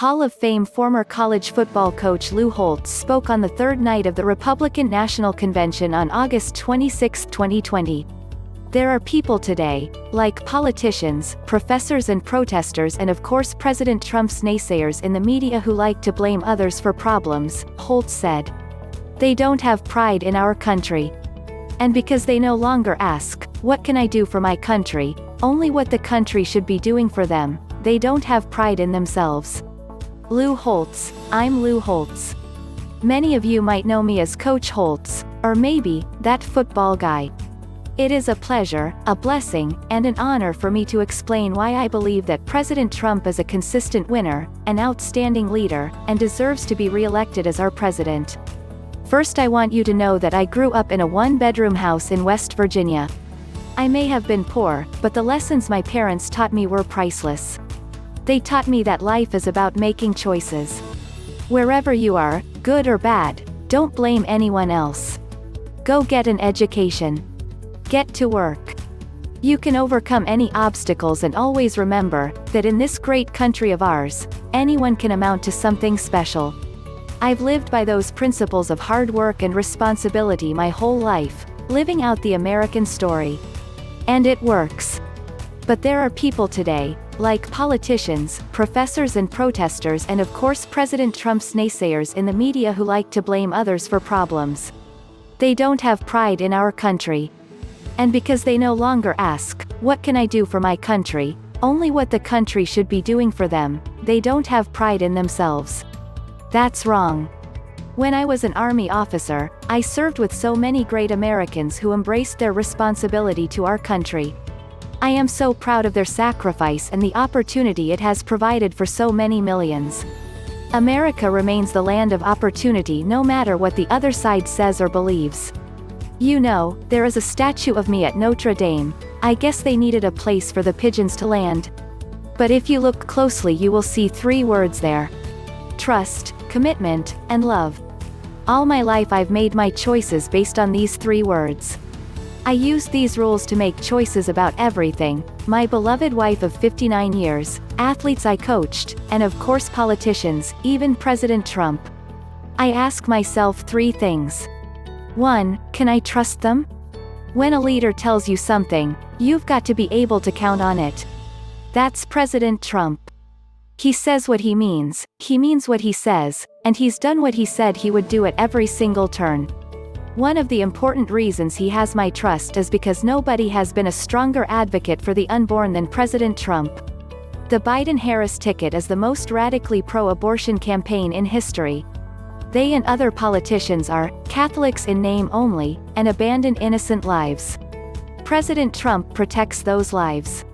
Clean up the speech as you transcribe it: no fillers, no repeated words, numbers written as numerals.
Hall of Fame former college football coach Lou Holtz spoke on the third night of the Republican National Convention on August 26, 2020. There are people today, like politicians, professors and protestors and of course President Trump's naysayers in the media who like to blame others for problems, Holtz said. They don't have pride in our country. And because they no longer ask, what can I do for my country, only what the country should be doing for them, they don't have pride in themselves. Lou Holtz, I'm Lou Holtz. Many of you might know me as Coach Holtz, or maybe, that football guy. It is a pleasure, a blessing, and an honor for me to explain why I believe that President Trump is a consistent winner, an outstanding leader, and deserves to be re-elected as our president. First, I want you to know that I grew up in a one-bedroom house in West Virginia. I may have been poor, but the lessons my parents taught me were priceless. They taught me that life is about making choices. Wherever you are, good or bad, don't blame anyone else. Go get an education. Get to work. You can overcome any obstacles and always remember that in this great country of ours, anyone can amount to something special. I've lived by those principles of hard work and responsibility my whole life, living out the American story. And it works. But there are people today, like politicians, professors and protestors and of course President Trump's naysayers in the media who like to blame others for problems. They don't have pride in our country. And because they no longer ask, what can I do for my country, only what the country should be doing for them, they don't have pride in themselves. That's wrong. When I was an Army officer, I served with so many great Americans who embraced their responsibility to our country. I am so proud of their sacrifice and the opportunity it has provided for so many millions. America remains the land of opportunity no matter what the other side says or believes. You know, there is a statue of me at Notre Dame. I guess they needed a place for the pigeons to land. But if you look closely you will see 3 words there. Trust, commitment, and love. All my life I've made my choices based on these 3 words. I used these rules to make choices about everything, my beloved wife of 59 years, athletes I coached, and of course politicians, even President Trump. I ask myself 3 things. 1. Can I trust them? When a leader tells you something, you've got to be able to count on it. That's President Trump. He says what he means what he says, and he's done what he said he would do at every single turn. One of the important reasons he has my trust is because nobody has been a stronger advocate for the unborn than President Trump. The Biden-Harris ticket is the most radically pro-abortion campaign in history. They and other politicians are Catholics in name only, and abandon innocent lives. President Trump protects those lives.